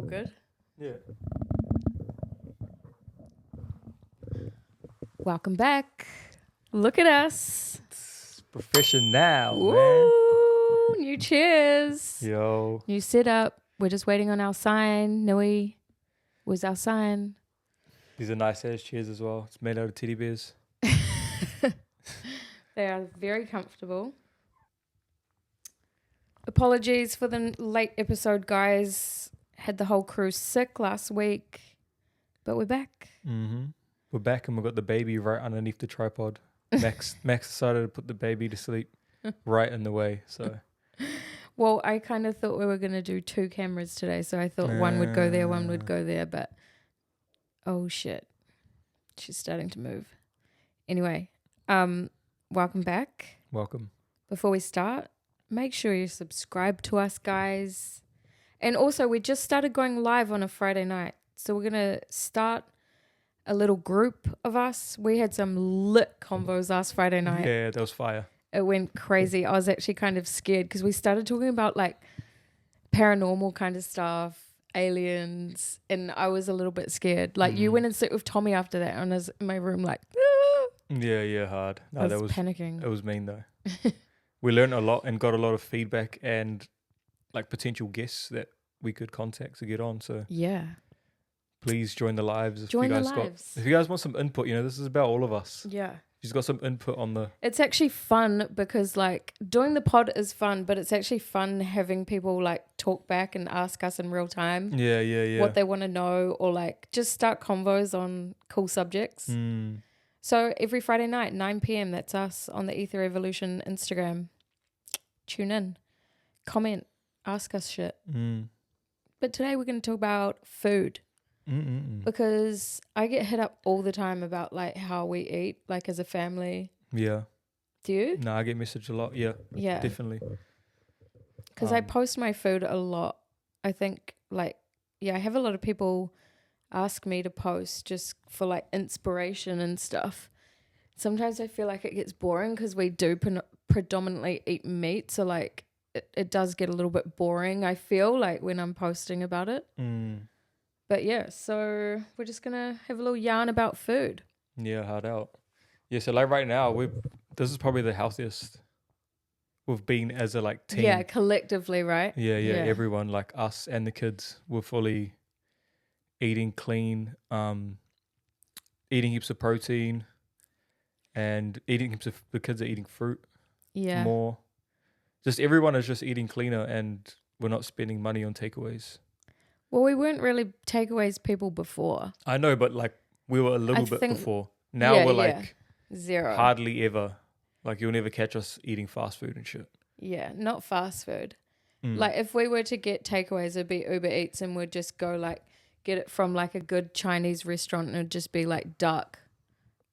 good. Yeah. Welcome back. Look at us. It's professional, man. Ooh, new chairs. Yo. New setup. We're just waiting on our sign. Nui, where's our sign? These are nice ass chairs as well. It's made out of teddy bears. They are very comfortable. Apologies for the late episode, guys. Had the whole crew sick last week, but we're back. Mm-hmm. We're back and we've got the baby right underneath the tripod. Max decided to put the baby to sleep right in the way. So Well, I kind of thought we were going to do 2 cameras today, so I thought one would go there, one would go there, but oh shit. She's starting to move. Anyway, welcome back. welcome. Before we start, make sure you subscribe to us, guys. And also, we just started going live on a Friday night. So we're going to start a little group of us. We had some lit convos last Friday night. Yeah, that was fire. It went crazy. I was actually kind of scared because we started talking about like paranormal kind of stuff, aliens, and I was a little bit scared. Like you went and sit with Tommy after that, and I was in my room like, Yeah, hard. No, I that was was panicking. It was mean though. We learned a lot and got a lot of feedback and like potential guests that we could contact to get on. So Yeah. please join the lives if Join you the guys lives. if you guys want some input, this is about all of us. Yeah. If you've got some input on the It's actually fun because like doing the pod is fun, but it's actually fun having people like talk back and ask us in real time yeah. what they want to know or like just start convos on cool subjects. Mm. So every Friday night, 9 p.m, that's us on the Ether Evolution Instagram. Tune in, comment, ask us shit. Mm. But today we're going to talk about food Mm-mm-mm. because I get hit up all the time about like how we eat, like as a family. Yeah. Do you? No, I get messaged a lot. Yeah, Yeah. definitely. Because I post my food a lot. I think like, yeah, I have a lot of people ask me to post just for like inspiration and stuff. Sometimes I feel like it gets boring because we do predominantly eat meat. So like it does get a little bit boring, I feel like when I'm posting about it. Mm. But yeah, so we're just going to have a little yarn about food. Yeah, hard out. Yeah, so like right now, this is probably the healthiest we've been as a like team. Yeah, collectively, right? Yeah, everyone like us and the kids were fully eating clean, eating heaps of protein, and the kids are eating fruit Yeah. more. Just everyone is just eating cleaner, and we're not spending money on takeaways. Well, we weren't really takeaways people before. I know, but like we were a little bit before. Now yeah, we're yeah. like Zero. hardly ever. Like you'll never catch us eating fast food and shit. Yeah, not fast food. Mm. Like if we were to get takeaways, it'd be Uber Eats and we'd just go like get it from like a good Chinese restaurant and it'd just be like duck,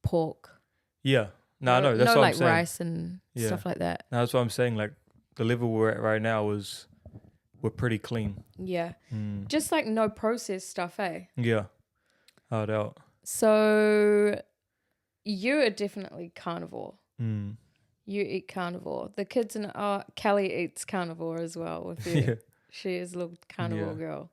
pork. Yeah. No, that's what I'm like saying. rice and stuff like that. No, that's what I'm saying. Like the level we're at right now we're pretty clean. Yeah. Mm. Just like no processed stuff, eh? Yeah. Hard out. So you are definitely carnivore. Mm. You eat carnivore. The kids and Kelly eats carnivore as well with you. Yeah. She is a little carnivore girl.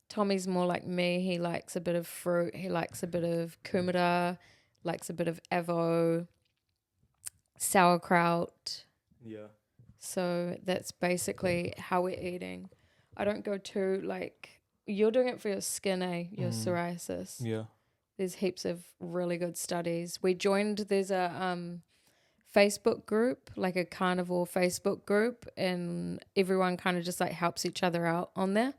Tommy's more like me. He likes a bit of fruit. He likes a bit of kumara, likes a bit of avo, sauerkraut. Yeah. So that's basically how we're eating. I don't go too like you're doing it for your skin, eh? Your psoriasis. Yeah. There's heaps of really good studies. There's a Facebook group, like a carnivore Facebook group, and everyone kind of just like helps each other out on there.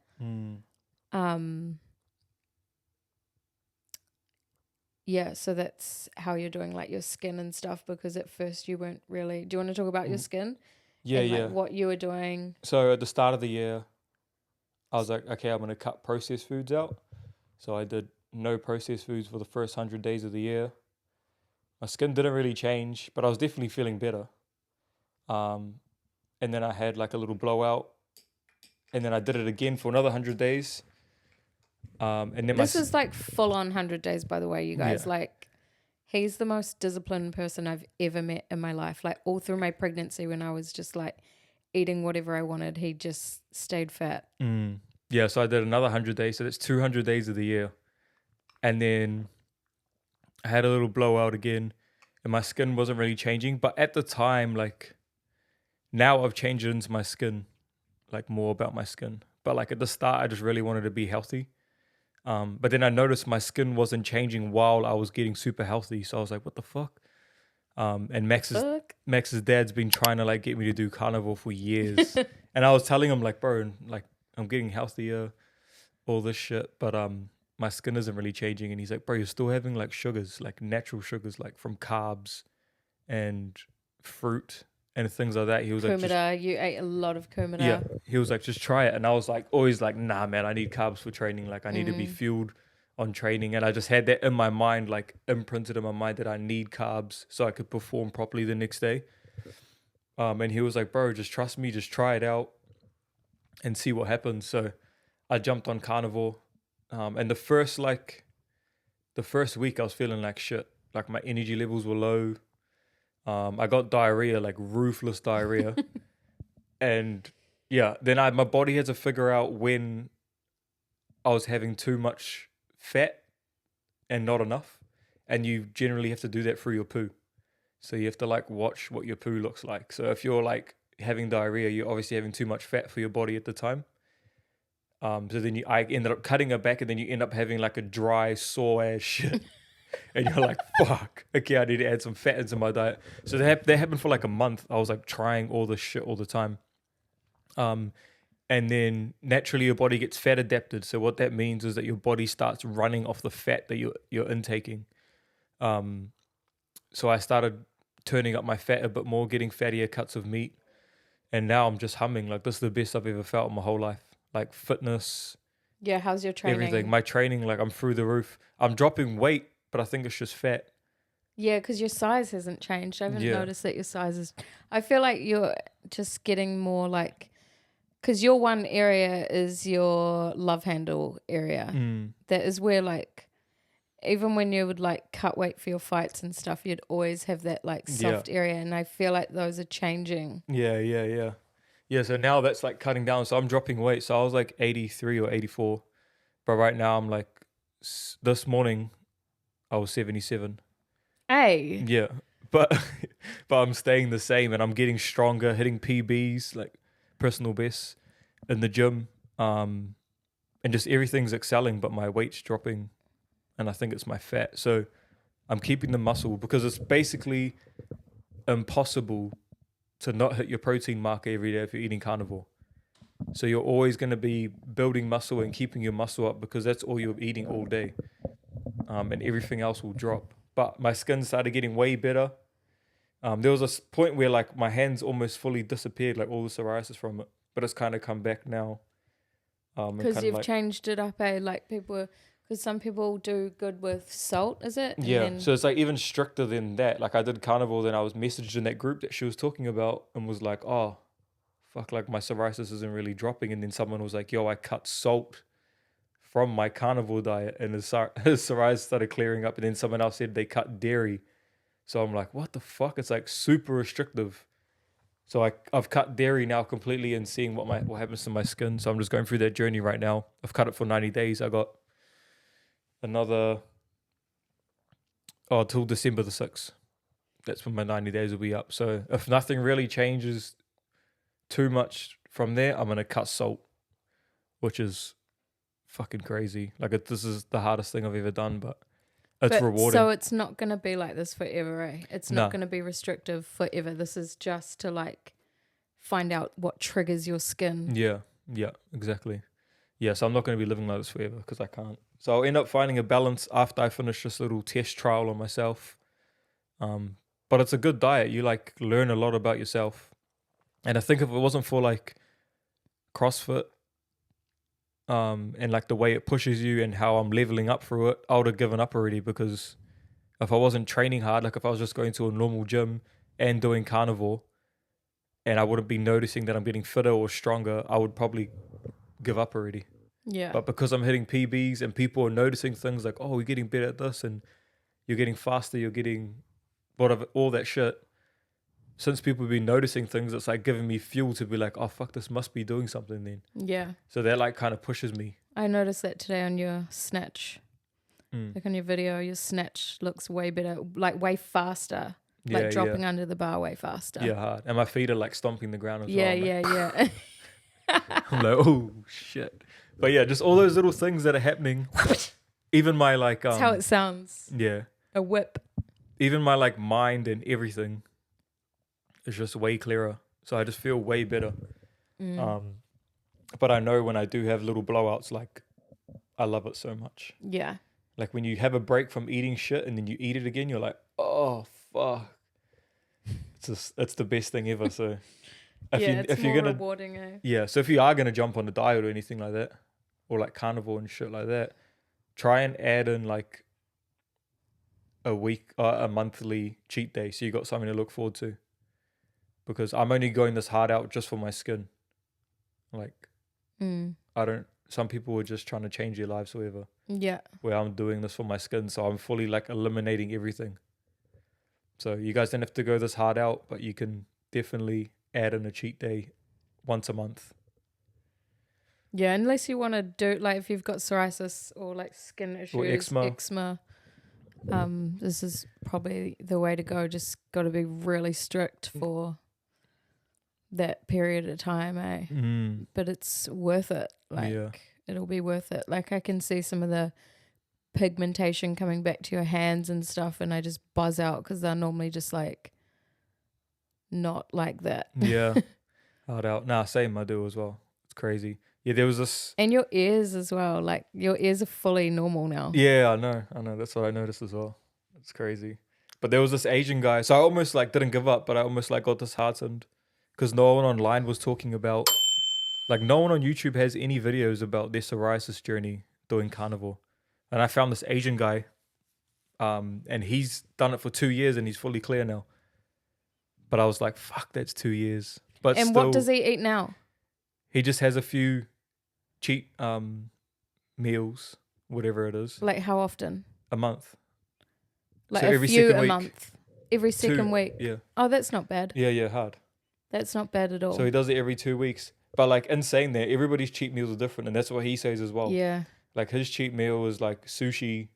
Yeah, so that's how you're doing like your skin and stuff because at first you weren't really. Do you want to talk about your skin? Yeah, and, yeah. Like, what you were doing? So at the start of the year, I was like, okay, I'm going to cut processed foods out. So I did no processed foods for the first 100 days of the year. My skin didn't really change, but I was definitely feeling better. And then I had like a little blowout. And then I did it again for another 100 days. And then this is like full on 100 days, by the way, you guys. Yeah. Like, he's the most disciplined person I've ever met in my life. Like, all through my pregnancy when I was just like eating whatever I wanted, he just stayed fat. yeah, so I did another 100 days. So that's 200 days of the year. And then I had a little blowout again and my skin wasn't really changing. But at the time, like now I've changed it into my skin, like more about my skin. But like at the start, I just really wanted to be healthy. But then I noticed my skin wasn't changing while I was getting super healthy. So I was like, what the fuck? And Max's dad's been trying to like get me to do carnivore for years. And I was telling him like, bro, like I'm getting healthier, all this shit, but my skin isn't really changing. And he's like, bro, you're still having like sugars, like natural sugars, like from carbs and fruit and things like that. He was like, kumara, you ate a lot of kumara. yeah, he was like, just try it. And I was like, always like, nah, man, I need carbs for training. Like I need to be fueled on training. And I just had that in my mind, like imprinted in my mind that I need carbs so I could perform properly the next day. And he was like, bro, just trust me, just try it out and see what happens. So I jumped on carnivore. And the first week I was feeling like shit. Like my energy levels were low. I got diarrhea, like ruthless diarrhea. And yeah, then my body had to figure out when I was having too much fat and not enough. And you generally have to do that through your poo. So you have to like watch what your poo looks like. So if you're like having diarrhea, you're obviously having too much fat for your body at the time. So then I ended up cutting it back and then you end up having like a dry, sore ass shit. And you're like, fuck, okay, I need to add some fat into my diet. So that happened for like a month. I was like trying all this shit all the time. And then naturally your body gets fat adapted. So what that means is that your body starts running off the fat that you're intaking. So I started turning up my fat a bit more, getting fattier cuts of meat. And now I'm just humming. Like this is the best I've ever felt in my whole life. Like fitness. Yeah, how's your training? Everything. My training, like I'm through the roof. I'm dropping weight, but I think it's just fat. Yeah, because your size hasn't changed. I haven't noticed that your size is... I feel like you're just getting more like... Because your one area is your love handle area. That is where like... Even when you would like cut weight for your fights and stuff, you'd always have that like soft area. And I feel like those are changing. Yeah, so now that's like cutting down. So I'm dropping weight. So I was like 83 or 84. But right now I'm like... This morning, I was 77. Hey. Yeah, but I'm staying the same and I'm getting stronger, hitting PBs, like personal bests in the gym. And just everything's excelling, but my weight's dropping and I think it's my fat. So I'm keeping the muscle because it's basically impossible to not hit your protein marker every day if you're eating carnivore. So you're always going to be building muscle and keeping your muscle up because that's all you're eating all day. And everything else will drop. But my skin started getting way better. There was a point where like my hands almost fully disappeared, like all the psoriasis from it. But it's kind of come back now. Because you've changed it up, eh? Like people, because some people do good with salt, is it? And yeah, so it's like even stricter than that. Like I did carnivore, then I was messaged in that group that she was talking about and was like, oh, fuck, like my psoriasis isn't really dropping. And then someone was like, yo, I cut salt from my carnivore diet and his psoriasis started clearing up. And then someone else said they cut dairy. So I'm like, what the fuck? It's like super restrictive. So I've cut dairy now completely and seeing what happens to my skin. So I'm just going through that journey right now. I've cut it for 90 days. I got another, till December the 6th. That's when my 90 days will be up. So if nothing really changes too much from there, I'm going to cut salt, which is fucking crazy. Like this is the hardest thing I've ever done, but it's rewarding. So it's not going to be like this forever, eh? It's not going to be restrictive forever. This is just to like find out what triggers your skin. Yeah, exactly. Yeah, so I'm not going to be living like this forever because I can't. So I'll end up finding a balance after I finish this little test trial on myself. But it's a good diet. You like learn a lot about yourself. And I think if it wasn't for like CrossFit, and like the way it pushes you and how I'm leveling up through it, I would have given up already because if I wasn't training hard, like if I was just going to a normal gym and doing carnivore and I wouldn't be noticing that I'm getting fitter or stronger, I would probably give up already. Yeah. But because I'm hitting PBs and people are noticing things like, oh, you're getting better at this and you're getting faster, you're getting whatever, all that shit, since people have been noticing things, it's like giving me fuel to be like, oh fuck, this must be doing something then. Yeah. So that like kind of pushes me. I noticed that today on your snatch. Like on your video, your snatch looks way better, like way faster. Like dropping under the bar way faster. Yeah, hard. And my feet are like stomping the ground as well. Yeah. I'm like, oh shit. But yeah, just all those little things that are happening. Even my like That's how it sounds. Yeah. A whip. Even my like mind and everything is just way clearer. So I just feel way better. But I know when I do have little blowouts, like I love it so much. Yeah. Like when you have a break from eating shit and then you eat it again, you're like, oh fuck. It's the best thing ever. So it's more rewarding, eh? Yeah, so if you are gonna jump on a diet or anything like that, or like carnivore and shit like that, try and add in like a monthly cheat day, so you got something to look forward to. Because I'm only going this hard out just for my skin. Like, some people are just trying to change their lives or whatever. Yeah. Where I'm doing this for my skin, so I'm fully like eliminating everything. So you guys don't have to go this hard out, but you can definitely add in a cheat day once a month. Yeah, unless you want to do, like, if you've got psoriasis or like skin issues, or eczema, this is probably the way to go. Just got to be really strict for that period of time, eh? But it's worth it. Like, it'll be worth it. Like, I can see some of the pigmentation coming back to your hands and stuff, and I just buzz out because they're normally just like not like that. Yeah. Hard out. Nah, same, I do as well. It's crazy. Yeah, there was this. And your ears as well. Like, your ears are fully normal now. Yeah, I know. That's what I noticed as well. It's crazy. But there was this Asian guy. So I almost like didn't give up, but I almost like got disheartened because no one online was talking about, like, no one on YouTube has any videos about their psoriasis journey doing carnivore. And I found this Asian guy, and he's done it for 2 years and he's fully clear now. But I was like, fuck, that's 2 years. But and still, what does he eat now? He just has a few cheat meals, whatever it is. Like, how often? A month. Like, so a every few second a week, month? Every second week? Yeah. Oh, that's not bad. Yeah, hard. That's not bad at all. So he does it every 2 weeks. But like, in saying that, everybody's cheat meals are different, and that's what he says as well. Yeah. Like, his cheat meal is like sushi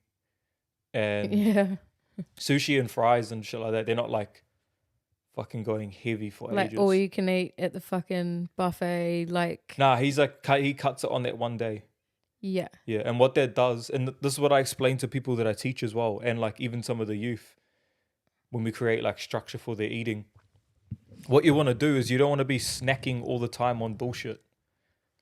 and sushi and fries and shit like that. They're not like fucking going heavy for like ages. All you can eat at the fucking buffet, like. Nah, he's like, he cuts it on that one day. Yeah. Yeah, and what that does, and this is what I explain to people that I teach as well, and like even some of the youth, when we create like structure for their eating, what you want to do is you don't want to be snacking all the time on bullshit.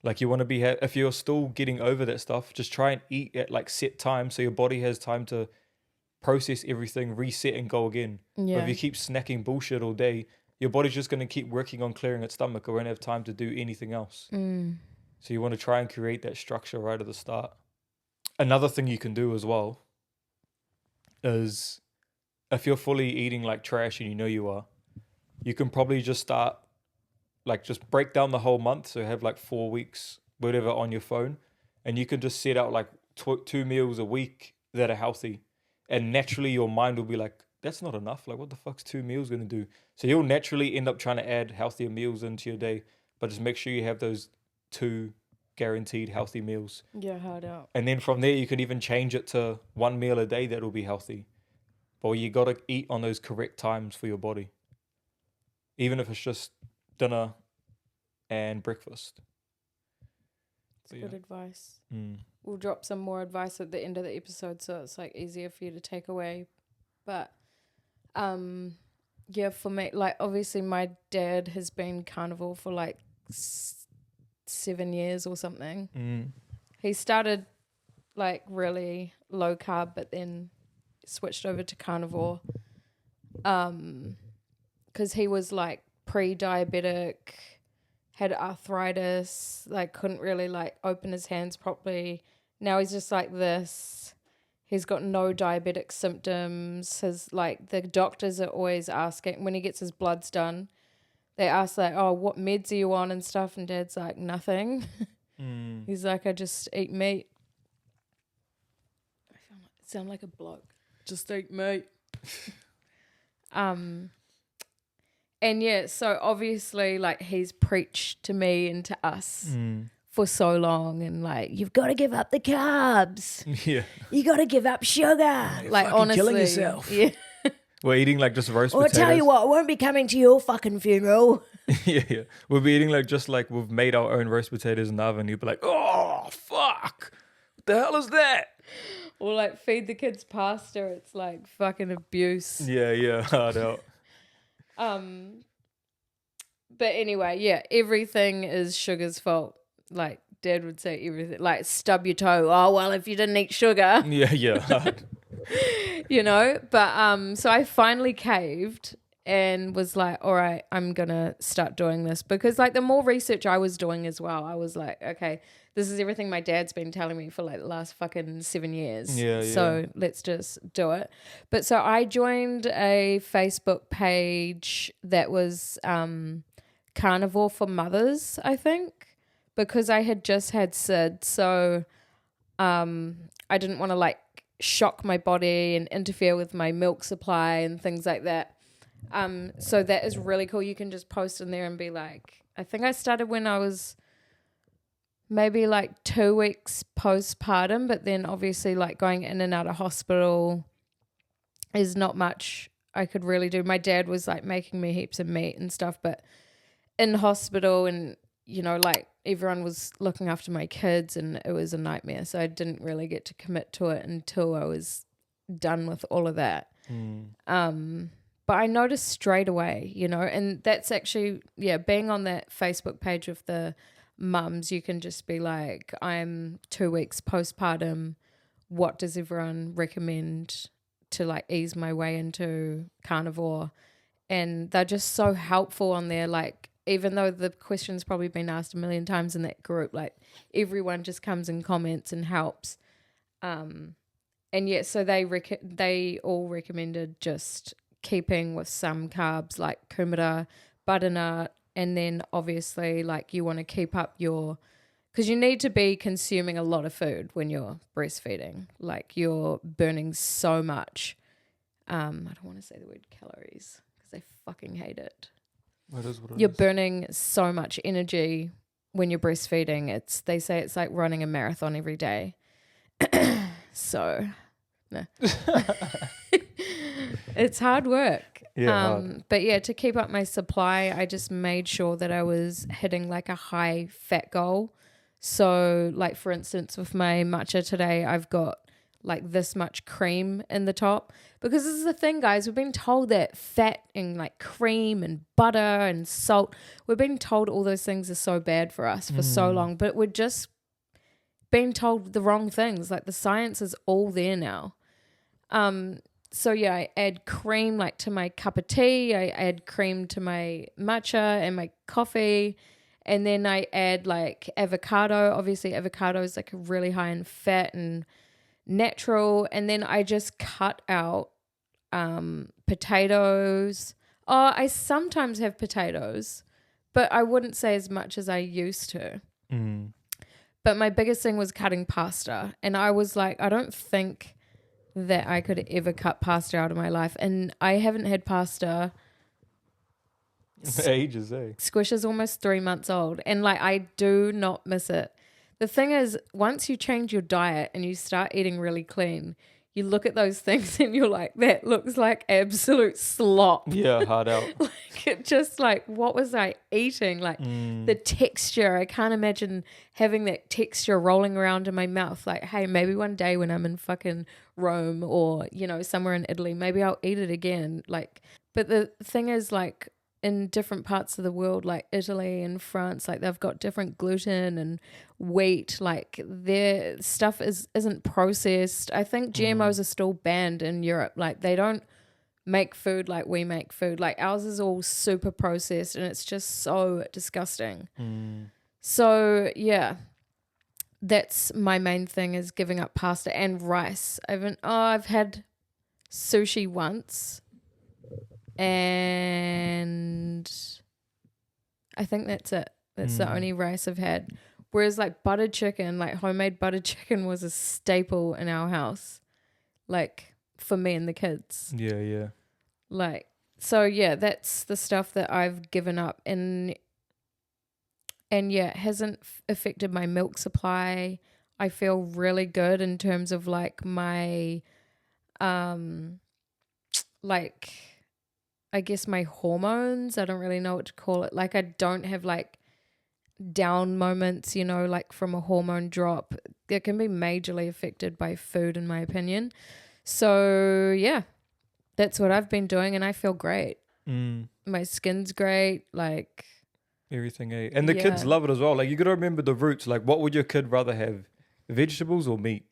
Like, you want to be, if you're still getting over that stuff, just try and eat at like set time so your body has time to process everything, reset and go again. Yeah. But if you keep snacking bullshit all day, your body's just going to keep working on clearing its stomach. It won't have time to do anything else. So you want to try and create that structure right at the start. Another thing you can do as well is, if you're fully eating like trash and you know you are, you can probably just start, like, just break down the whole month. So have like 4 weeks, whatever, on your phone. And you can just set out like 2 meals a week that are healthy. And naturally your mind will be like, that's not enough. Like, what the fuck's 2 meals going to do? So you'll naturally end up trying to add healthier meals into your day. But just make sure you have those 2 guaranteed healthy meals. Yeah, hard out. And then from there, you can even change it to 1 meal a day that will be healthy. But you got to eat on those correct times for your body. Even if it's just dinner and breakfast. That's good advice. We'll drop some more advice at the end of the episode, so it's like easier for you to take away. But yeah, for me, like, obviously my dad has been carnivore for like 7 years or something. He started like really low carb, but then switched over to carnivore because he was like pre-diabetic, had arthritis, like couldn't really like open his hands properly. Now he's just like this. He's got no diabetic symptoms. His, like, the doctors are always asking when he gets his bloods done, they ask like, oh, what meds are you on and stuff, and Dad's like, nothing. He's like, I just eat meat. I sound like a bloke. Just eat meat. And yeah, so obviously like he's preached to me and to us for so long, and like, you've got to give up the carbs. Yeah. You got to give up sugar. Like, fucking honestly. killing yourself. Yeah. We're eating like just roast Or I potatoes. tell you what, I won't be coming to your fucking funeral. Yeah. We'll be eating like just like we've made our own roast potatoes in the oven. You'll be like, oh, fuck. What the hell is that? Or like feed the kids pasta. It's like fucking abuse. Yeah. Hard out. But anyway, yeah, everything is sugar's fault. Like Dad would say, everything. Like, stub your toe. Oh well, if you didn't eat sugar, Yeah. Hard. you know. But so I finally caved and was like, all right, I'm gonna start doing this, because like the more research I was doing as well, I was like, okay, this is everything my dad's been telling me for like the last fucking 7 years. Yeah. So let's just do it. But so I joined a Facebook page that was Carnivore for Mothers, I think, because I had just had Sid. So I didn't want to like shock my body and interfere with my milk supply and things like that. So that is really cool. You can just post in there and be like, I think I started when I was maybe like 2 weeks postpartum, but then obviously like going in and out of hospital is not much I could really do. My dad was like making me heaps of meat and stuff, but in hospital, and you know, like everyone was looking after my kids, and it was a nightmare. So I didn't really get to commit to it until I was done with all of that. But I noticed straight away, you know, and that's actually, yeah, being on that Facebook page with the mums, you can just be like, I'm 2 weeks postpartum. What does everyone recommend to like ease my way into carnivore? And they're just so helpful on there. Like, even though the question's probably been asked a million times in that group, like everyone just comes and comments and helps. And yeah, so they all recommended just keeping with some carbs like kumara, butternut, and then obviously like you want to keep up because you need to be consuming a lot of food when you're breastfeeding. Like, you're burning so much. I don't want to say the word calories because I fucking hate it. You're burning so much energy when you're breastfeeding. They say it's like running a marathon every day. So, no. It's hard work. Yeah, hard. But yeah, to keep up my supply, I just made sure that I was hitting like a high fat goal. So like, for instance, with my matcha today, I've got like this much cream in the top, because this is the thing, guys, we've been told that fat and like cream and butter and salt, we've been told all those things are so bad for us for so long, but we're just being told the wrong things. Like, the science is all there now. So yeah, I add cream like to my cup of tea, I add cream to my matcha and my coffee, and then I add like avocado. Obviously avocado is like really high in fat and natural. And then I just cut out potatoes. Oh, I sometimes have potatoes, but I wouldn't say as much as I used to. But my biggest thing was cutting pasta, and I was like, I don't think that I could ever cut pasta out of my life. And I haven't had pasta ages, eh? Squish is almost 3 months old, and like, I do not miss it. The thing is, once you change your diet and you start eating really clean, you look at those things and you're like, that looks like absolute slop. Yeah, hard out. Like, it just like, what was I eating? Like the texture, I can't imagine having that texture rolling around in my mouth. Like, hey, maybe one day when I'm in fucking Rome or, you know, somewhere in Italy, maybe I'll eat it again. Like, but the thing is, like, in different parts of the world, like Italy and France, like they've got different gluten and wheat, like their stuff isn't processed. I think GMOs are still banned in Europe. Like, they don't make food like we make food. Like, ours is all super processed, and it's just so disgusting. So yeah, that's my main thing, is giving up pasta and rice. I've had sushi once, and I think that's it. That's the only rice I've had. Whereas like buttered chicken, like homemade buttered chicken, was a staple in our house, like for me and the kids. Yeah. Like, So yeah, that's the stuff that I've given up, and yeah, it hasn't affected my milk supply. I feel really good in terms of like my like I guess my hormones. I don't really know what to call it. Like I don't have like down moments, you know, like from a hormone drop. It can be majorly affected by food, in my opinion. So yeah, that's what I've been doing, and I feel great. My skin's great. Like Everything, eh? And the kids love it as well. Like, you got to remember the roots. Like, what would your kid rather have? Vegetables or meat?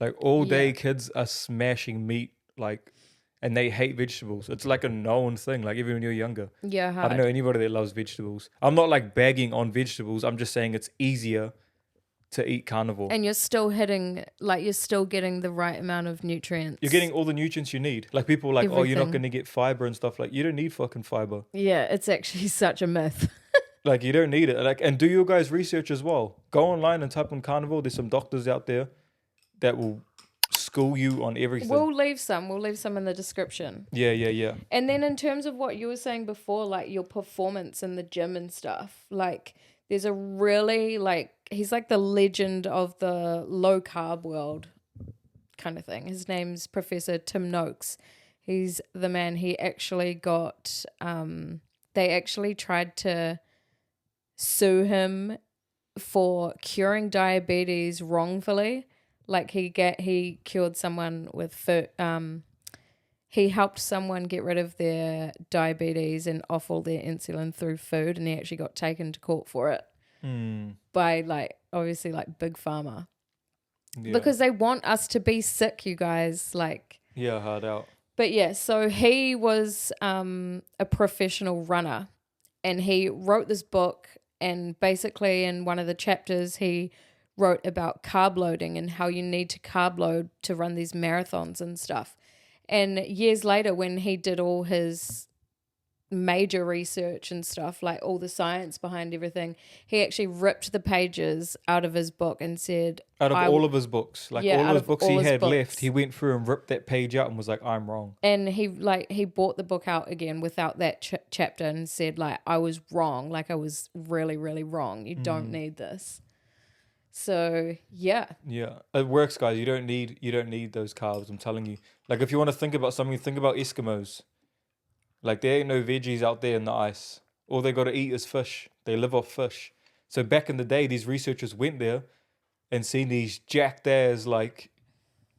Like, all day kids are smashing meat, like, and they hate vegetables. It's like a known thing, like, even when you're younger. Yeah, I don't know anybody that loves vegetables. I'm not, like, bagging on vegetables. I'm just saying it's easier to eat carnivore. And you're still hitting, like, you're still getting the right amount of nutrients. You're getting all the nutrients you need. Like, people are like, oh, you're not going to get fiber and stuff. Like, you don't need fucking fiber. Yeah, it's actually such a myth. Like, you don't need it. Like, and do your guys research as well. Go online and type in carnivore. There's some doctors out there that will school you on everything. We'll leave some in the description. Yeah. And then in terms of what you were saying before, like your performance in the gym and stuff, like there's a really like, he's like the legend of the low carb world kind of thing. His name's Professor Tim Noakes. He's the man. He actually got, they actually tried to sue him for curing diabetes wrongfully. Like he cured someone with he helped someone get rid of their diabetes and off all their insulin through food, and he actually got taken to court for it by like obviously like Big Pharma. Yeah. Because they want us to be sick, you guys. Like hard out. But yeah, so he was a professional runner, and he wrote this book, and basically in one of the chapters he wrote about carb loading and how you need to carb load to run these marathons and stuff. And years later, when he did all his major research and stuff, like all the science behind everything, he actually ripped the pages out of his book and said... Out of all of his books. Like all of his books he had left, he went through and ripped that page out and was like, I'm wrong. And he bought the book out again without that chapter and said, like, I was wrong. Like, I was really, really wrong. You don't need this. So yeah, it works, guys. You don't need those carbs. I'm telling you. Like, if you want to think about something, think about Eskimos. Like, there ain't no veggies out there in the ice. All they got to eat is fish. They live off fish. So back in the day, these researchers went there and seen these jacked ass like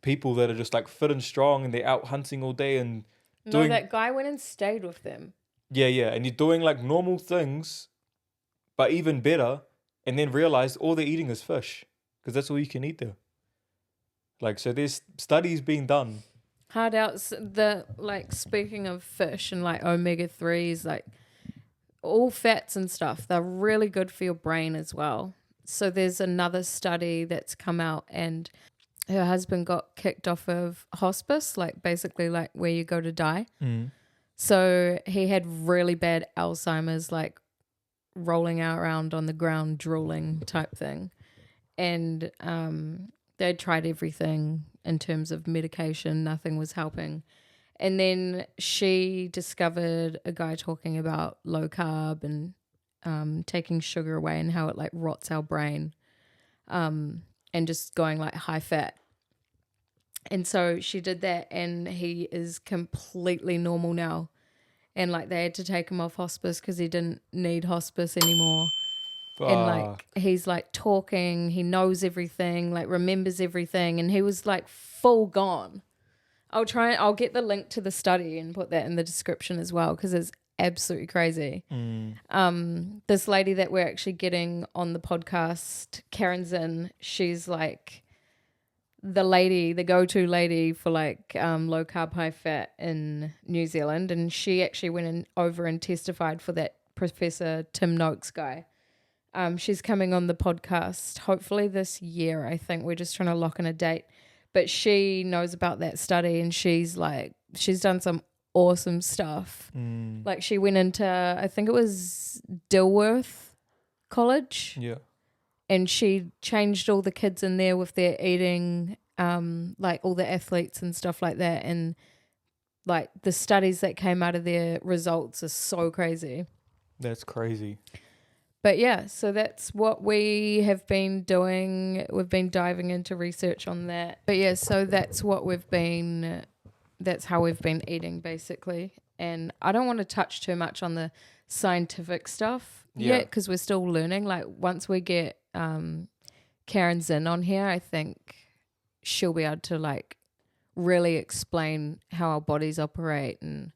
people that are just like fit and strong, and they're out hunting all day and doing. No, that guy went and stayed with them. Yeah, and you're doing like normal things, but even better. And then realize all they're eating is fish, because that's all you can eat there. Like, so there's studies being done. Hard out. Like, speaking of fish and like omega-3s, like all fats and stuff, they're really good for your brain as well. So there's another study that's come out, and her husband got kicked off of hospice, like basically like where you go to die. So he had really bad Alzheimer's, like rolling around on the ground drooling type thing, and they tried everything in terms of medication. Nothing was helping. And then she discovered a guy talking about low carb and taking sugar away and how it like rots our brain, and just going like high fat. And so she did that, and he is completely normal now. And like they had to take him off hospice because he didn't need hospice anymore. Fuck. And like he's like talking, he knows everything, like remembers everything, and he was like full gone. I'll get the link to the study and put that in the description as well, because it's absolutely crazy. This lady that we're actually getting on the podcast, Karen Zinn, she's like the go-to lady for like low carb, high fat in New Zealand, and she actually went over and testified for that Professor Tim Noakes guy. She's coming on the podcast hopefully this year. I think we're just trying to lock in a date, but she knows about that study, and she's done some awesome stuff. Like she went into, I think it was Dilworth College. Yeah. And she changed all the kids in there with their eating, like all the athletes and stuff like that. And Like the studies that came out of their results are so crazy. That's crazy. But yeah, so that's what we have been doing. We've been diving into research on that. But yeah, so that's how we've been eating basically. And I don't want to touch too much on the scientific stuff yet because we're still learning. Like once we get Karen Zinn on here, I think she'll be able to like really explain how our bodies operate and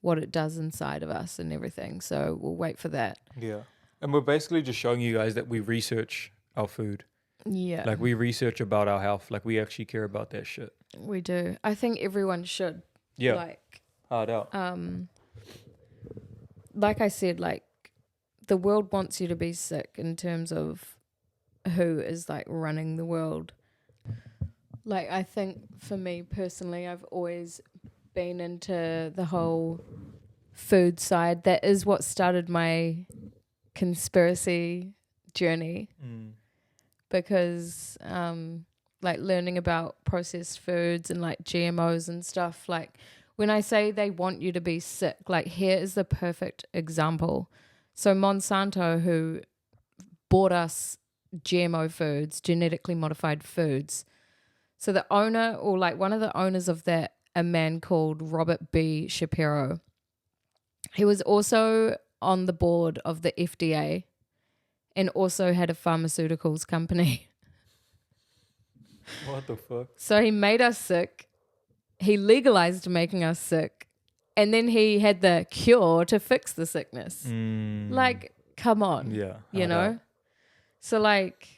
what it does inside of us and everything. So we'll wait for that. Yeah. And we're basically just showing you guys that we research our food. Yeah. Like we research about our health. Like we actually care about that shit. We do. I think everyone should. Yeah. Like, hard out. Like I said, like the world wants you to be sick in terms of who is like running the world. Like I think for me personally, I've always been into the whole food side. That is what started my conspiracy journey because like learning about processed foods and like GMOs and stuff, like when I say they want you to be sick, like here is the perfect example. So Monsanto, who bought us GMO foods, genetically modified foods, so the owner or like one of the owners of that, a man called Robert B. Shapiro, he was also on the board of the FDA and also had a pharmaceuticals company. What the fuck? So he made us sick. He legalized making us sick. And then he had the cure to fix the sickness. Like, come on. Yeah. You know? So like,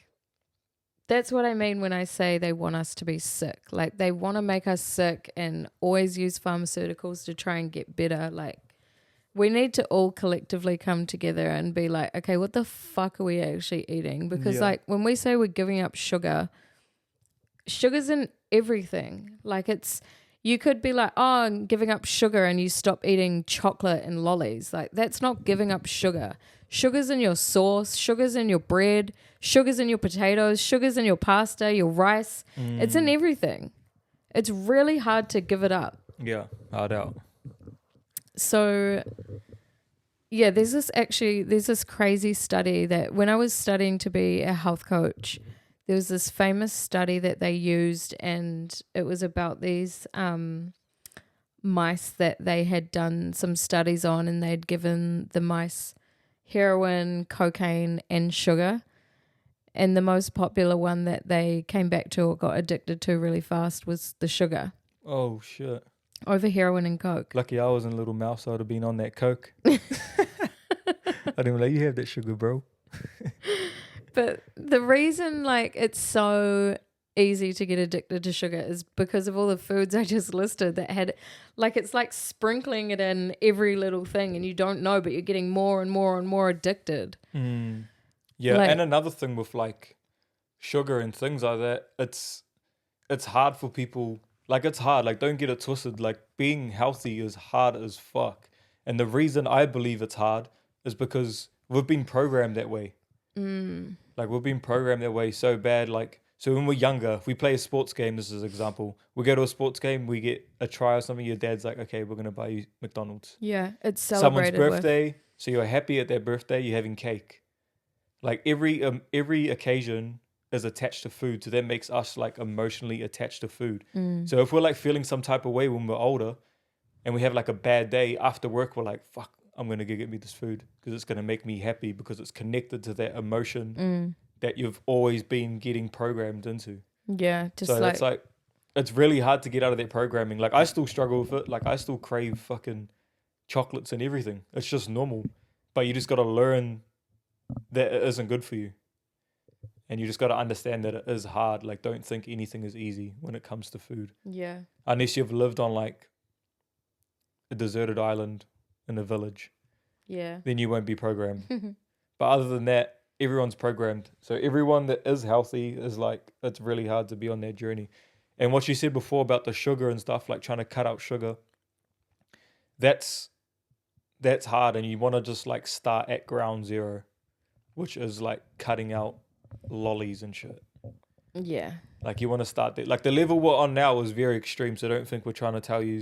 that's what I mean when I say they want us to be sick. Like they want to make us sick and always use pharmaceuticals to try and get better. Like, we need to all collectively come together and be like, okay, what the fuck are we actually eating? Because like when we say we're giving up sugar, sugar's in everything. Like you could be like, oh, I'm giving up sugar and you stop eating chocolate and lollies. Like that's not giving up sugar. Sugar's in your sauce, sugar's in your bread, sugar's in your potatoes, sugar's in your pasta, your rice. It's in everything. It's really hard to give it up. Yeah, hard out. So, yeah, there's this crazy study that when I was studying to be a health coach, there was this famous study that they used, and it was about these mice that they had done some studies on, and they'd given the mice heroin, cocaine, and sugar. And the most popular one that they came back to or got addicted to really fast was the sugar. Oh, shit. Over heroin and coke. Lucky I wasn't a little mouse. I would have been on that coke. I didn't let you have that sugar, bro. But the reason like it's so easy to get addicted to sugar is because of all the foods I just listed that had like it's like sprinkling it in every little thing and you don't know, but you're getting more and more and more addicted. Yeah, like, and another thing with like sugar and things like that, it's hard for people. Like, it's hard. Like, don't get it twisted. Like, being healthy is hard as fuck. And the reason I believe it's hard is because we've been programmed that way. Like, we've been programmed that way so bad. Like, so when we're younger, if we play a sports game, this is an example. We go to a sports game, we get a try or something. Your dad's like, okay, we're going to buy you McDonald's. Yeah, it's celebrated. Someone's birthday, so you're happy at their birthday, you're having cake. Like, every occasion is attached to food, so that makes us like emotionally attached to food. So if we're like feeling some type of way when we're older and we have like a bad day after work, we're like, fuck, I'm gonna go get me this food because it's gonna make me happy because it's connected to that emotion that you've always been getting programmed into. Yeah, just so that's like it's really hard to get out of that programming. Like, I still struggle with it. Like, I still crave fucking chocolates and everything. It's just normal, but you just gotta learn that it isn't good for you. And you just got to understand that it is hard. Like, don't think anything is easy when it comes to food. Yeah. Unless you've lived on like a deserted island in a village. Yeah. Then you won't be programmed. But other than that, everyone's programmed. So everyone that is healthy is like, it's really hard to be on that journey. And what you said before about the sugar and stuff, like trying to cut out sugar, that's hard. And you want to just like start at ground zero, which is like cutting out lollies and shit. Yeah. Like, you want to start there. Like, the level we're on now is very extreme, so I don't think we're trying to tell you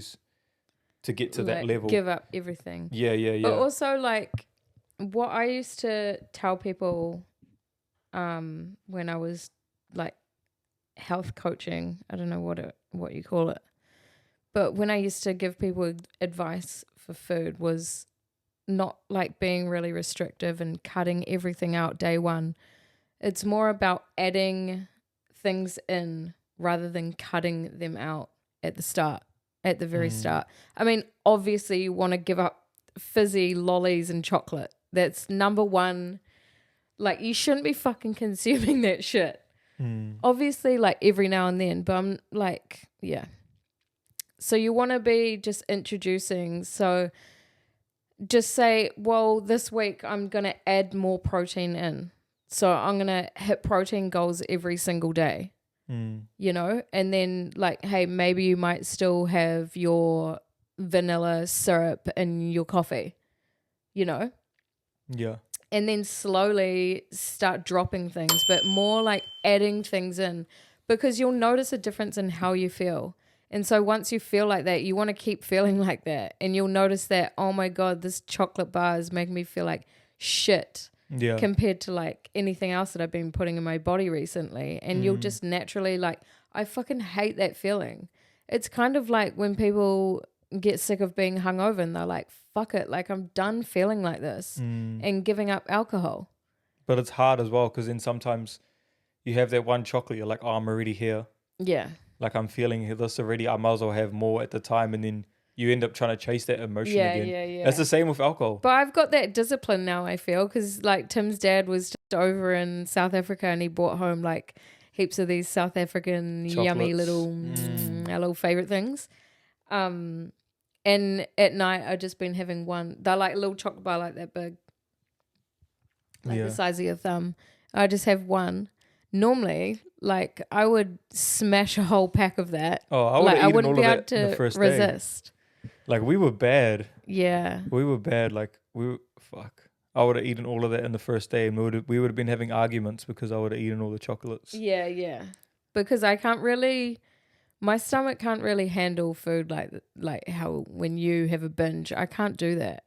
to get to like, that level. give up everything. Yeah. But also, like, what I used to tell people when I was, like, health coaching, I don't know what you call it, but when I used to give people advice for food was not, like, being really restrictive and cutting everything out day one. It's more about adding things in rather than cutting them out at the very start. I mean, obviously you want to give up fizzy lollies and chocolate. That's number one. Like, you shouldn't be fucking consuming that shit. Obviously, like, every now and then, but I'm like, yeah. So you want to be just introducing. So just say, well, this week I'm going to add more protein in. So I'm going to hit protein goals every single day, you know? And then, like, hey, maybe you might still have your vanilla syrup in your coffee, you know? Yeah. And then slowly start dropping things, but more like adding things in, because you'll notice a difference in how you feel. And so once you feel like that, you want to keep feeling like that. And you'll notice that, oh my God, this chocolate bar is making me feel like shit compared to like anything else that I've been putting in my body recently. And you'll just naturally like, I fucking hate that feeling. It's kind of like when people get sick of being hungover and they're like, fuck it, like I'm done feeling like this and giving up alcohol. But it's hard as well, because then sometimes you have that one chocolate, you're like, oh, I'm already here. Yeah. Like, I'm feeling this already, I might as well have more at the time. And then you end up trying to chase that emotion again. Yeah. It's the same with alcohol. But I've got that discipline now, I feel, because like Tim's dad was just over in South Africa and he brought home like heaps of these South African yummy little, our little favorite things. And at night, I've just been having one. They're like a little chocolate bar like that big. Like the size of your thumb. I just have one. Normally, like, I would smash a whole pack of that. Oh, I would like, have I eaten wouldn't all be of able that to the first resist. day. Like, we were bad. Yeah. We were bad. Like, fuck. I would have eaten all of that in the first day, and we would have been having arguments because I would have eaten all the chocolates. Yeah. Because I can't really... My stomach can't really handle food like how when you have a binge. I can't do that.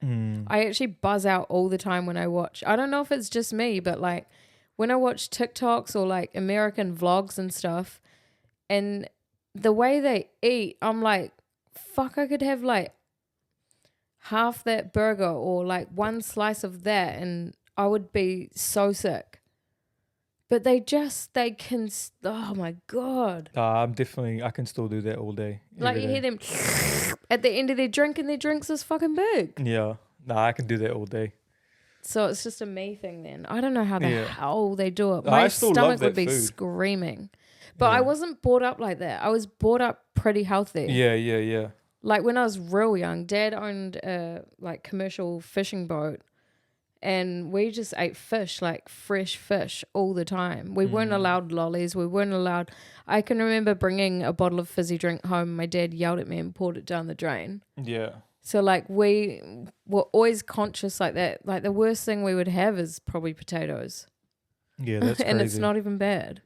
I actually buzz out all the time when I watch. I don't know if it's just me, but like when I watch TikToks or like American vlogs and stuff, and the way they eat, I'm like, fuck, I could have like half that burger or like one slice of that and I would be so sick. But they can, oh my God. I can still do that all day. Like you hear them at the end of their drink and their drink's is fucking big. Yeah. I can do that all day. So it's just a me thing then. I don't know how the hell they do it. I My still stomach love that would be food. screaming. But I wasn't brought up like that. I was brought up pretty healthy. Yeah. Like when I was real young, Dad owned a like commercial fishing boat. And we just ate fish, like fresh fish all the time. We weren't allowed lollies. We weren't allowed. I can remember bringing a bottle of fizzy drink home. My dad yelled at me and poured it down the drain. Yeah. So like we were always conscious like that. Like the worst thing we would have is probably potatoes. Yeah, that's crazy. And it's not even bad.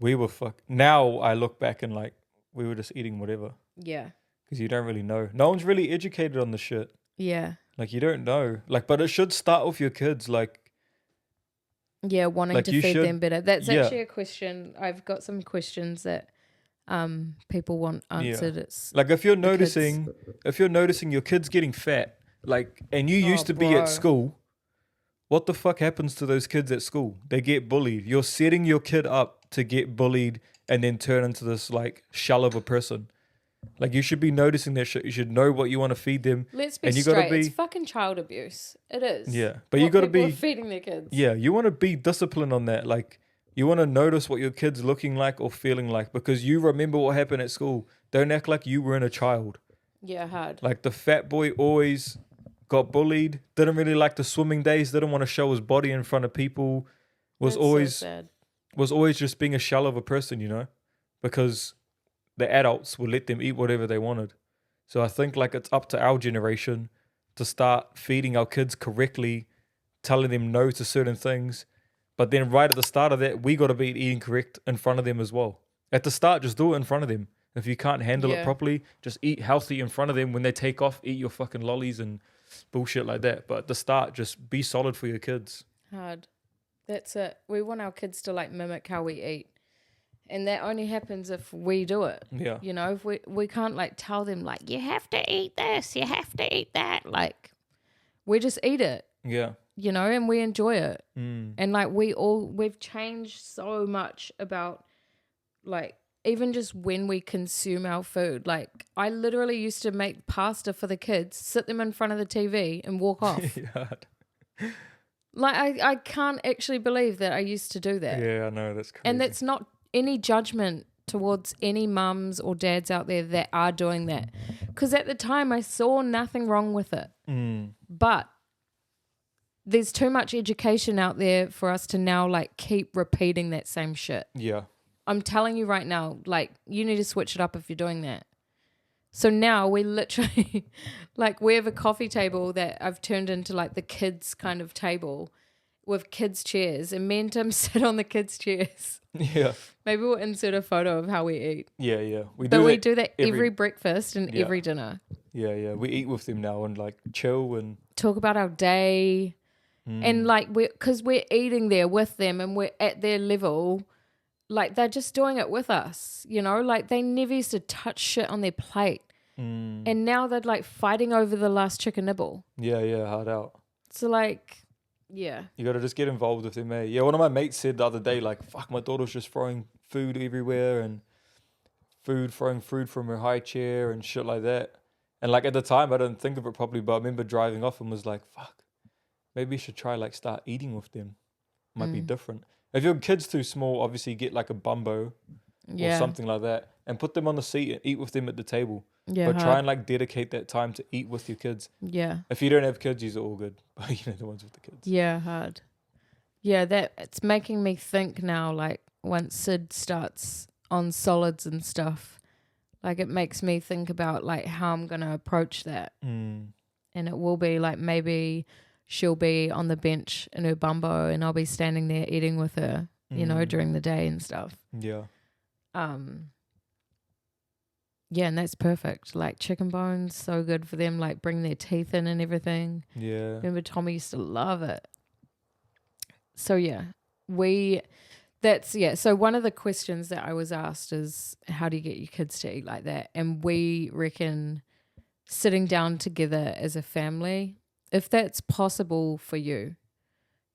We were Now I look back and like we were just eating whatever. Yeah. Because you don't really know. No one's really educated on the shit. Yeah. Like, you don't know. Like, but it should start with your kids. Like, yeah, wanting like to feed them better. That's actually a question. I've got some questions that people want answered. It's like if you're noticing your kids getting fat, like, and you used to be at school, what the fuck happens to those kids at school? They get bullied. You're setting your kid up to get bullied and then turn into this like shell of a person. Like, you should be noticing that shit. You should know what you want to feed them. Let's be straight. It's fucking child abuse. It is. Yeah, but you got to be feeding their kids. Yeah, you want to be disciplined on that. Like, you want to notice what your kid's looking like or feeling like, because you remember what happened at school. Don't act like you weren't a child. Yeah, hard. Like, the fat boy always got bullied. Didn't really like the swimming days. Didn't want to show his body in front of people. Was always just being a shell of a person, you know, because the adults would let them eat whatever they wanted. So I think like it's up to our generation to start feeding our kids correctly, telling them no to certain things. But then right at the start of that, we got to be eating correct in front of them as well. At the start, just do it in front of them. If you can't handle it Yeah. properly, just eat healthy in front of them. When they take off, eat your fucking lollies and bullshit like that. But at the start, just be solid for your kids. Hard. That's it. We want our kids to like mimic how we eat. And that only happens if we do it. Yeah. You know, if we can't like tell them like, you have to eat this, you have to eat that. Like, we just eat it, Yeah. you know, and we enjoy it. Mm. And like we've changed so much about like even just when we consume our food. Like I literally used to make pasta for the kids, sit them in front of the TV and walk off. Yeah. Like I can't actually believe that I used to do that. Yeah, I know. That's crazy. And that's not any judgment towards any mums or dads out there that are doing that. Because at the time I saw nothing wrong with it. But there's too much education out there for us to now like keep repeating that same shit. Yeah. I'm telling you right now, like you need to switch it up if you're doing that. So now we literally like we have a coffee table that I've turned into like the kids kind of table with kids chairs, and me and Tim sit on the kids chairs. Yeah. Maybe we'll insert a photo of how we eat. Yeah, yeah. We do that every breakfast and every dinner. Yeah, yeah. We eat with them now and like chill and talk about our day. And like because we're eating there with them and we're at their level, like they're just doing it with us, you know, like they never used to touch shit on their plate. And now they're like fighting over the last chicken nibble. Yeah, yeah, hard out. So like, yeah. You got to just get involved with them, eh? Yeah, one of my mates said the other day, like, fuck, my daughter's just throwing food everywhere and throwing food from her high chair and shit like that. And like at the time, I didn't think of it properly, but I remember driving off and was like, fuck, maybe you should try like start eating with them. Might be different. If your kid's too small, obviously get like a bumbo or something like that and put them on the seat and eat with them at the table. Yeah. But try and like dedicate that time to eat with your kids. Yeah. If you don't have kids, you're all good. But you know, the ones with the kids. Yeah, hard. Yeah, that it's making me think now, like once Sid starts on solids and stuff, like it makes me think about like how I'm going to approach that. And it will be like maybe she'll be on the bench in her bumbo and I'll be standing there eating with her, you know, during the day and stuff. Yeah. Yeah, and that's perfect. Like chicken bones, so good for them. Like bring their teeth in and everything. Yeah. Remember Tommy used to love it. So yeah, so one of the questions that I was asked is how do you get your kids to eat like that? And we reckon sitting down together as a family, if that's possible for you.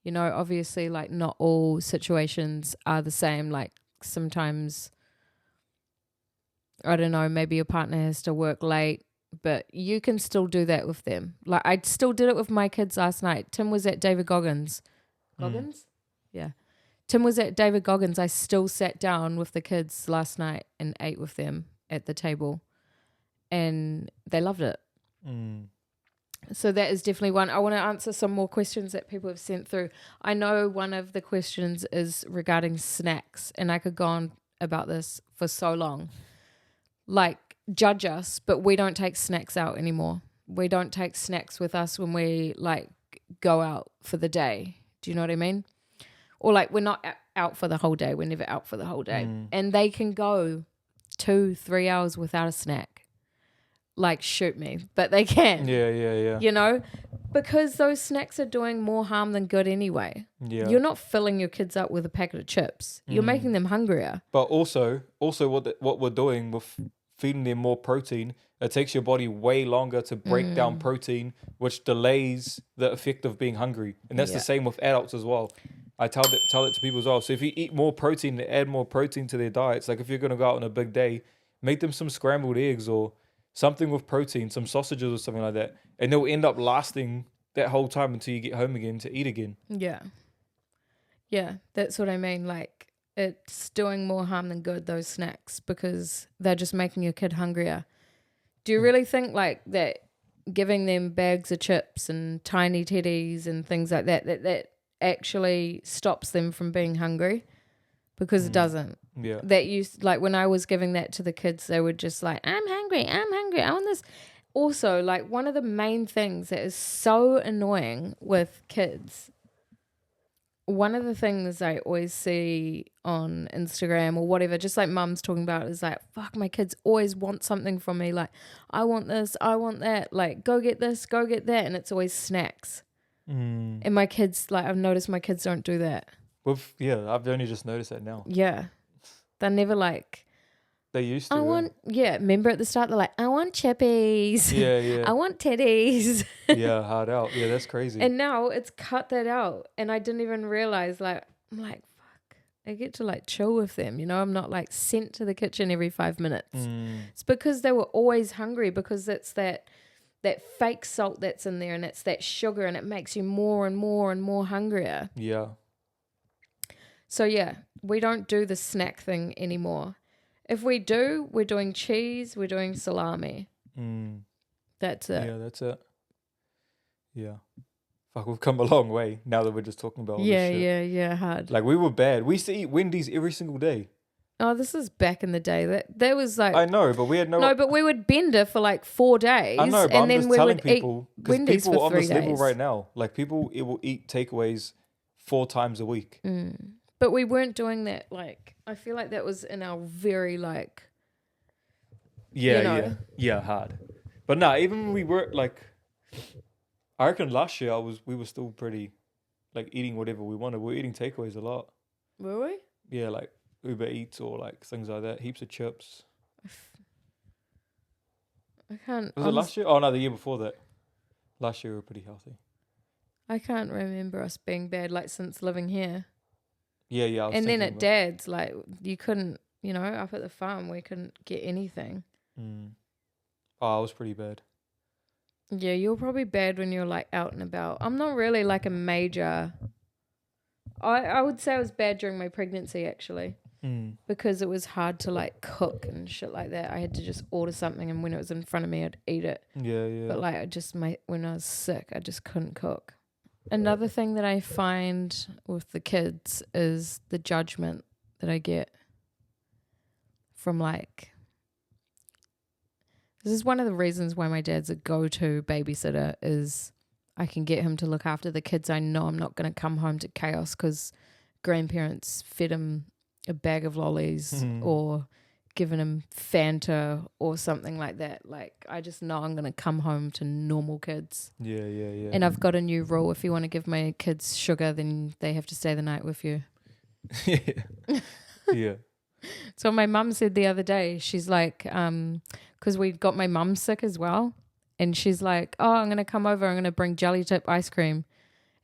You know, obviously like not all situations are the same. Like sometimes, I don't know, maybe your partner has to work late, but you can still do that with them. Like I still did it with my kids last night. Tim was at David Goggins. Goggins? Yeah. Tim was at David Goggins. I still sat down with the kids last night and ate with them at the table. And they loved it. So that is definitely one. I want to answer some more questions that people have sent through. I know one of the questions is regarding snacks, and I could go on about this for so long. Like, judge us, but we don't take snacks out anymore. We don't take snacks with us when we, like, go out for the day. Do you know what I mean? Or, like, we're not out for the whole day. We're never out for the whole day. And they can go 2-3 hours without a snack. Like, shoot me. But they can. Yeah. You know? Because those snacks are doing more harm than good anyway. Yeah. You're not filling your kids up with a packet of chips. You're making them hungrier. But also what we're doing with feeding them more protein, it takes your body way longer to break down protein, which delays the effect of being hungry. And that's the same with adults as well. I tell it to people as well. So if you eat more protein, add more protein to their diets. Like if you're going to go out on a big day, make them some scrambled eggs or something with protein, some sausages or something like that. And they'll end up lasting that whole time until you get home again to eat again. Yeah. Yeah, that's what I mean. Like, it's doing more harm than good, those snacks, because they're just making your kid hungrier. Do you really think, like, that giving them bags of chips and tiny teddies and things like that actually stops them from being hungry? Because it doesn't. Yeah. That used, like, when I was giving that to the kids, they were just like, I'm hungry, I want this. Also, like, one of the main things that is so annoying with kids one of the things I always see on Instagram or whatever, just like mums talking about, is like, fuck, my kids always want something from me. Like, I want this, I want that. Like, go get this, go get that. And it's always snacks. And my kids, like, I've noticed my kids don't do that. I've only just noticed that now. Yeah. They're never like, They used to. Remember at the start, they're like, I want chippies. Yeah. I want teddies. Yeah, hard out. Yeah, that's crazy. And now it's cut that out. And I didn't even realize, like, I'm like, fuck, I get to like chill with them. You know, I'm not like sent to the kitchen every 5 minutes. It's because they were always hungry, because it's that fake salt that's in there, and it's that sugar, and it makes you more and more and more hungrier. Yeah. So yeah, we don't do the snack thing anymore. If we do, we're doing cheese, we're doing salami. That's it. Yeah, that's it. Yeah. Fuck, we've come a long way now that we're just talking about all this shit. Yeah, hard. Like, we were bad. We used to eat Wendy's every single day. Oh, this is back in the day. That was like... I know, but we had no... No, but we would bender for like 4 days. I know, but and I'm then just we telling would people, eat because Wendy's people for on 3 this days. level right now, like, people will eat takeaways 4 times a week. But we weren't doing that. Like, I feel like that was in our very like... Yeah, hard. But nah, even when we were like... I reckon last year we were still pretty, like, eating whatever we wanted. We were eating takeaways a lot. Were we? Yeah, like Uber Eats or like things like that. Heaps of chips. I can't... Was it last year? Oh no, the year before that. Last year we were pretty healthy. I can't remember us being bad, like, since living here. Yeah. And then at Dad's, like, you couldn't, you know, up at the farm, we couldn't get anything. Oh, I was pretty bad. Yeah, you're probably bad when you're like out and about. I'm not really like a major... I would say I was bad during my pregnancy, actually, because it was hard to like cook and shit like that. I had to just order something, and when it was in front of me, I'd eat it. Yeah. But like, when I was sick, I just couldn't cook. Another thing that I find with the kids is the judgment that I get from like... This is one of the reasons why my dad's a go-to babysitter, is I can get him to look after the kids. I know I'm not going to come home to chaos because grandparents fed him a bag of lollies or given him Fanta or something like that. Like, I just know I'm going to come home to normal kids. Yeah. And I've got a new rule. If you want to give my kids sugar, then they have to stay the night with you. Yeah. So my mum said the other day, she's like, because we got my mum sick as well. And she's like, oh, I'm going to come over. I'm going to bring jelly tip ice cream.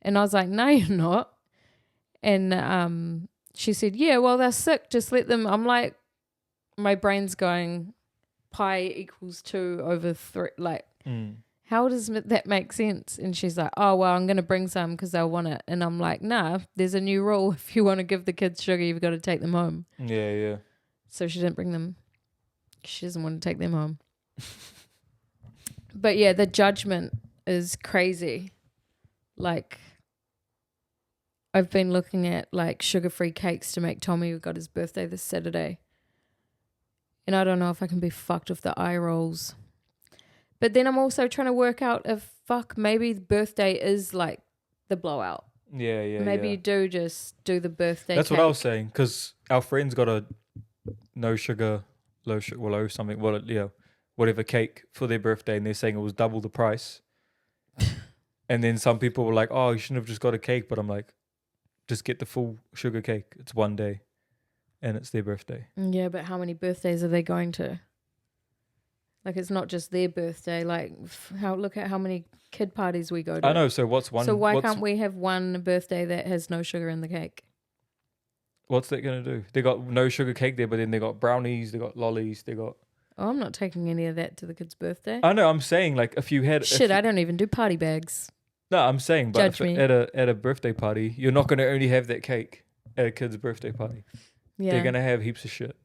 And I was like, no, you're not. And she said, yeah, well, they're sick. Just let them. I'm like, my brain's going pi equals 2 over 3. Like, how does that make sense? And she's like, oh, well, I'm going to bring some because they'll want it. And I'm like, nah, there's a new rule. If you want to give the kids sugar, you've got to take them home. Yeah. So she didn't bring them. She doesn't want to take them home. But yeah, the judgment is crazy. Like, I've been looking at like sugar-free cakes to make Tommy, who got his birthday this Saturday. And I don't know if I can be fucked with the eye rolls. But then I'm also trying to work out if, maybe the birthday is like the blowout. Yeah. Maybe you do just do the birthday That's cake. what I was saying, because our friends got a no sugar, low sugar, low something, whatever cake for their birthday, and they're saying it was double the price. And then some people were like, oh, you shouldn't have just got a cake. But I'm like, just get the full sugar cake. It's one day and it's their birthday. Yeah, but how many birthdays are they going to? Like, it's not just their birthday. Like, look at how many kid parties we go to. I know. So what's one? So why can't we have one birthday that has no sugar in the cake? What's that going to do? They got no sugar cake there, but then they got brownies, they got lollies, they got... Oh, I'm not taking any of that to the kid's birthday. I know, I'm saying, like, if you had... Shit, I don't even do party bags. No, I'm saying, but Judge me. at a birthday party, you're not going to only have that cake at a kid's birthday party. Yeah. They're going to have heaps of shit.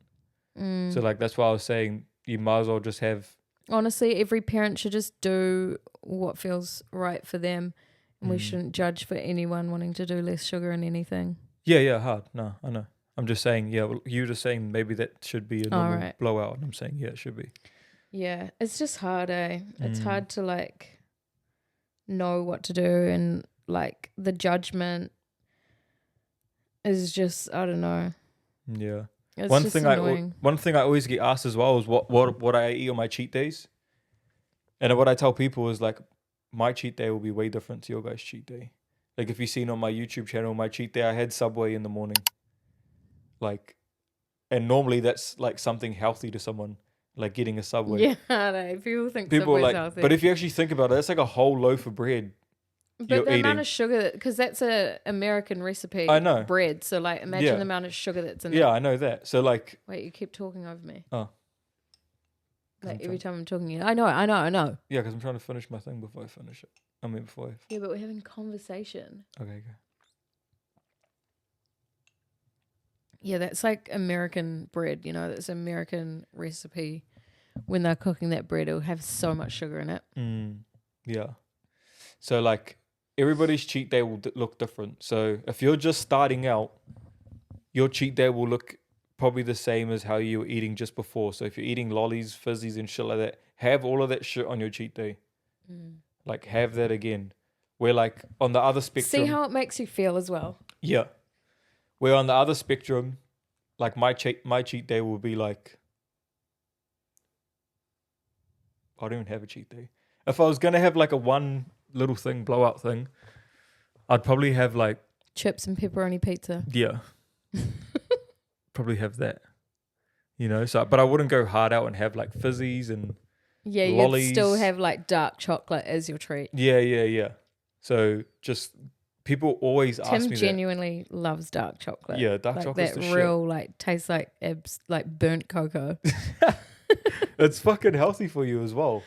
So, like, that's why I was saying you might as well just have... Honestly, every parent should just do what feels right for them. And we shouldn't judge for anyone wanting to do less sugar in anything. Yeah, hard. No, I know. I'm just saying, you just saying maybe that should be a normal blowout. And I'm saying, yeah, it should be. Yeah, it's just hard, eh? It's hard to, like, know what to do, and, like, the judgment. is just, I don't know. Yeah. It's One just thing annoying. one thing I always get asked as well is what I eat on my cheat days. And what I tell people is like, my cheat day will be way different to your guys' cheat day. Like if you've seen on my YouTube channel, my cheat day, I had Subway in the morning. Like, and normally that's like something healthy to someone, like getting a Subway. Yeah, I know. People think People are Subway's like, healthy. but if you actually think about it, that's like a whole loaf of bread. But you're the amount eating. of sugar, because that's a American recipe. I know. Bread. So like, imagine Yeah. the amount of sugar that's in Yeah, it. I know that. So like, Wait, you keep talking over me. oh, Like I'm every time I'm talking, I know. yeah, because I'm trying to finish my thing before I finish it. I mean, before I. Yeah, but we're having conversation. Okay. Yeah, that's like American bread. You know, that's American recipe. When they're cooking that bread, it'll have so much sugar in it. Yeah. So like, everybody's cheat day will look different. So if you're just starting out, your cheat day will look probably the same as how you were eating just before. So if you're eating lollies, fizzies, and shit like that, have all of that shit on your cheat day. Like have that again. Where like on the other spectrum, See how it makes you feel as well. yeah. Where on the other spectrum, like my cheat day will be like, I don't even have a cheat day. If I was gonna have like a one little thing, blowout thing, I'd probably have like Chips and pepperoni pizza. yeah, probably have that. You know, so but I wouldn't go hard out and have like fizzies and Yeah, lollies. you'd still have like dark chocolate as your treat. Yeah. So just people always ask Tim me genuinely loves dark chocolate. that. Yeah, dark like chocolate's that the real like tastes like like burnt cocoa. shit. It's fucking healthy for you as well.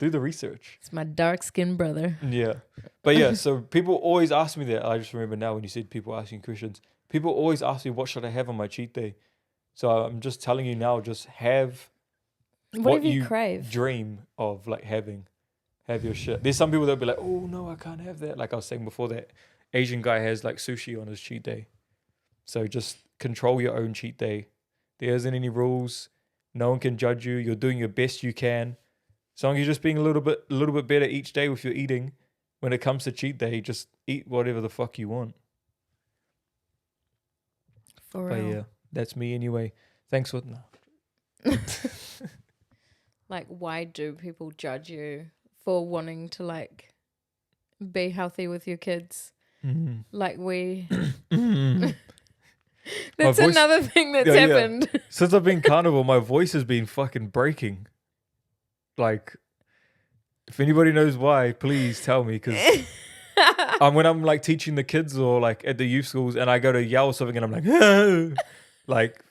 Do the research. It's my dark skinned brother. Yeah. But yeah, so people always ask me that. I just remember now when you said people asking questions. People always ask me, what should I have on my cheat day? So I'm just telling you now, just have Whatever you crave. dream of like having. Have your shit. There's some people that'll be like, oh no, I can't have that. Like I was saying before, that Asian guy has like sushi on his cheat day. So just control your own cheat day. There isn't any rules. No one can judge you. You're doing your best you can. As long as you're just being a little bit better each day with your eating. When it comes to cheat day, just eat whatever the fuck you want. For But real. yeah, that's me anyway. Thanks for no. Like, why do people judge you for wanting to like be healthy with your kids? Like we. That's voice- another thing that's Yeah. happened. Since I've been carnival, my voice has been fucking breaking. Like, if anybody knows why, please tell me. Because when I'm like teaching the kids or like at the youth schools and I go to yell something and I'm like, like,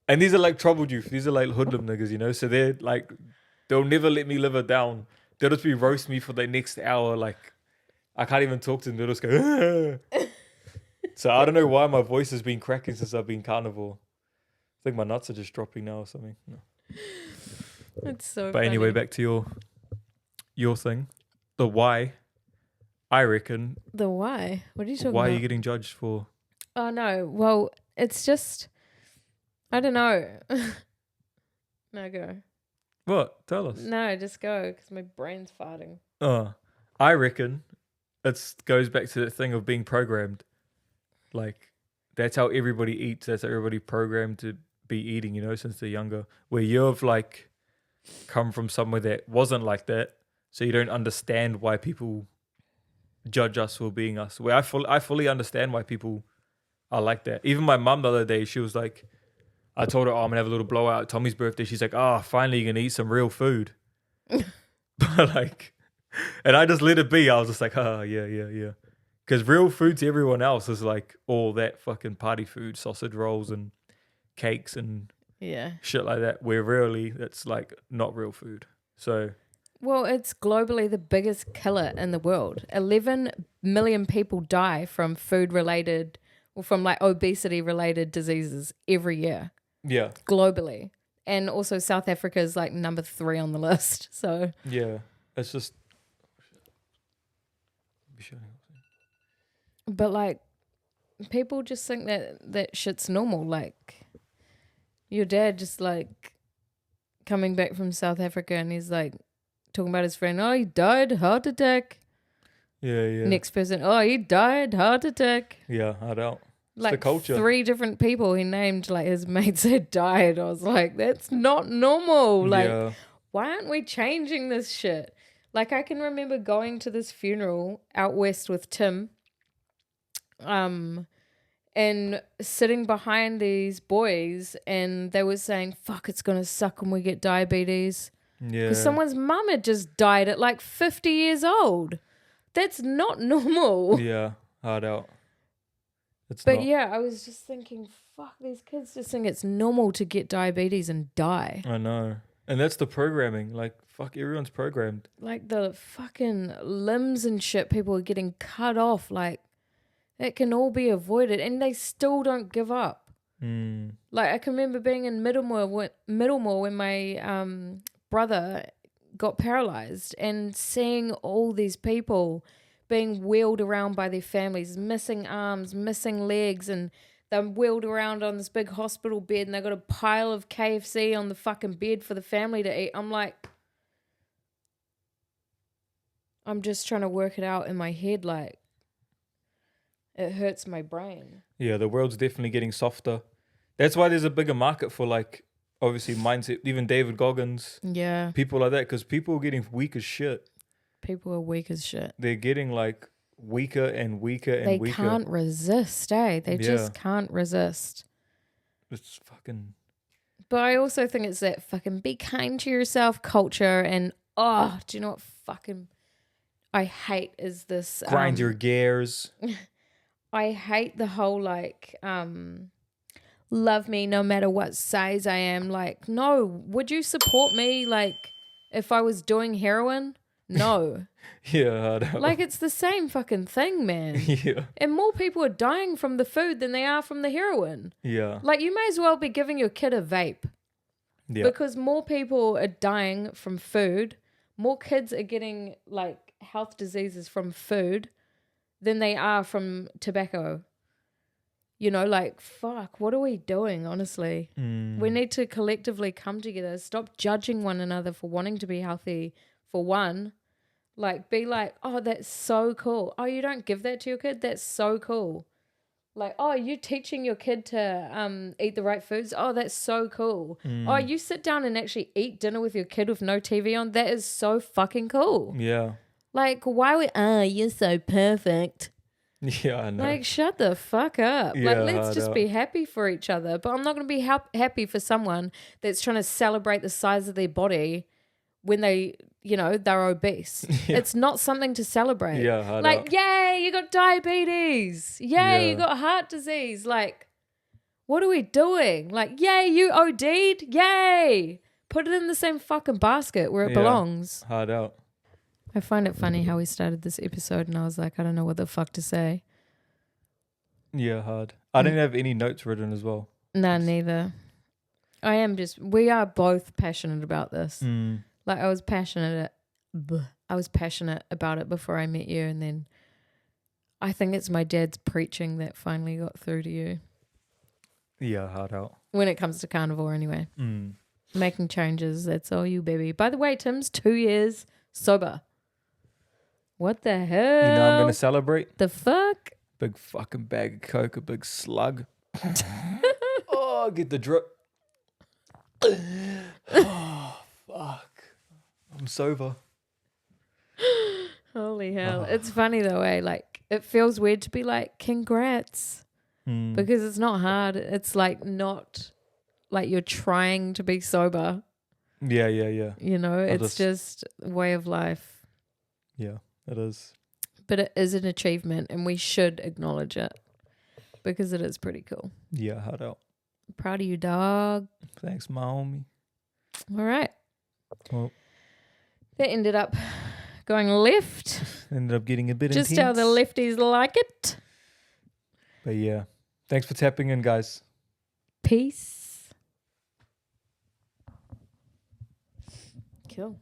and these are like troubled youth. These are like hoodlum niggas, you know? So they're like, they'll never let me live it down. They'll just be roast me for the next hour. Like, I can't even talk to them. They'll just go, So I don't know why my voice has been cracking since I've been carnival. I think my nuts are just dropping now or something. No. It's so But funny. anyway, back to your thing. The why, I reckon, The why? What are you talking why about? are you getting judged for? Oh no. Well, it's just I don't know. No, go. What? Tell us. No, just go because my brain's farting. I reckon it goes back to that thing of being programmed. Like, that's how everybody eats. That's how everybody programmed to be eating, you know, since they're younger. Where you've like come from somewhere that wasn't like that, so you don't understand why people judge us for being us. Where I fully understand why people are like that. Even my mum the other day, she was like, I told her, oh, I'm gonna have a little blowout at Tommy's birthday. She's like, oh, finally you're gonna eat some real food. But like, and I just let it be. I was just like, oh, yeah. Because real food to everyone else is like all that fucking party food, sausage rolls and cakes and Yeah. shit like that. Where really that's like not real food. So Well, it's globally the biggest killer in the world. 11 million people die from food-related or from like obesity-related diseases every year yeah, globally. And also South Africa is like number 3 on the list. So it's just. but like people just think that shit's normal. Like your dad just like coming back from South Africa and he's like talking about his friend, oh, he died, heart attack. Yeah. Next person, oh, he died, heart attack. Yeah, I don't. It's the culture. 3 different people he named, like his mates had died. I was like, that's not normal. Like, yeah. why aren't we changing this shit? Like, I can remember going to this funeral out west with Tim, and sitting behind these boys, and they were saying, fuck, it's going to suck when we get diabetes. Yeah. Because someone's mum had just died at like 50 years old. That's not normal. Yeah. Hard out. It's But not. yeah, I was just thinking, fuck, these kids just think it's normal to get diabetes and die. I know. And that's the programming. Like, fuck, everyone's programmed. Like the fucking limbs and shit people are getting cut off. Like, it can all be avoided. And they still don't give up. Like, I can remember being in Middlemore when my brother got paralyzed and seeing all these people being wheeled around by their families, missing arms, missing legs, and they're wheeled around on this big hospital bed, and they got a pile of KFC on the fucking bed for the family to eat. I'm like, I'm just trying to work it out in my head. Like, it hurts my brain. Yeah, the world's definitely getting softer. That's why there's a bigger market for, like, obviously mindset, even David Goggins, Yeah, people like that, because people are getting weak as shit. people are weak as shit. They're getting, like, weaker and weaker and They weaker. can't resist, eh? They just can't resist. It's fucking... But I also think it's that fucking be kind to yourself culture, and do you know what fucking I hate is this Grind your gears. I hate the whole like love me no matter what size I am. Like, no, would you support me like if I was doing heroin? No. Yeah, I know. Like, it's the same fucking thing, man. Yeah. And more people are dying from the food than they are from the heroin. Yeah. Like, you may as well be giving your kid a vape. Yeah. Because more people are dying from food, more kids are getting like health diseases from food than they are from tobacco. You know, like, fuck, what are we doing, honestly? We need to collectively come together, stop judging one another for wanting to be healthy, for one. Like, be like, oh, that's so cool. Oh, you don't give that to your kid? That's so cool. Like, oh, you teaching your kid to eat the right foods? Oh, that's so cool. Oh, you sit down and actually eat dinner with your kid with no TV on? That is so fucking cool. Yeah. Like, why would, you're so perfect. Yeah, I know. Like, shut the fuck up. Yeah, like, let's I just know. be happy for each other. But I'm not going to be happy for someone that's trying to celebrate the size of their body when they, you know, they're obese. Yeah. It's not something to celebrate. Yeah, I like, know. yay, you got diabetes. Yay, you got heart disease. Like, what are we doing? Like, yay, you OD'd. Yay. Put it in the same fucking basket where it belongs. Hard out. I find it funny how we started this episode and I was like, I don't know what the fuck to say. Yeah, hard. I didn't have any notes written as well. Nah, neither. We are both passionate about this. Like, I was passionate about it before I met you, and then I think it's my dad's preaching that finally got through to you. Yeah, hard out. When it comes to carnivore anyway. Making changes, that's all you, baby. By the way, Tim's 2 years sober. What the hell? You know I'm going to celebrate? The fuck? Big fucking bag of Coke, a big slug. Oh, get the drip. Oh, fuck. I'm sober. Holy hell. It's funny though, eh? Like, it feels weird to be like, congrats. Because it's not hard. It's like not like you're trying to be sober. Yeah. You know, it's just a way of life. Yeah, it is. But it is an achievement and we should acknowledge it because it is pretty cool. Yeah, hard out. Proud of you, dog. Thanks, my homie. All right. Well, that ended up going left. Ended up getting a bit Just intense. how the lefties like it. But yeah, thanks for tapping in, guys. Peace. Cool.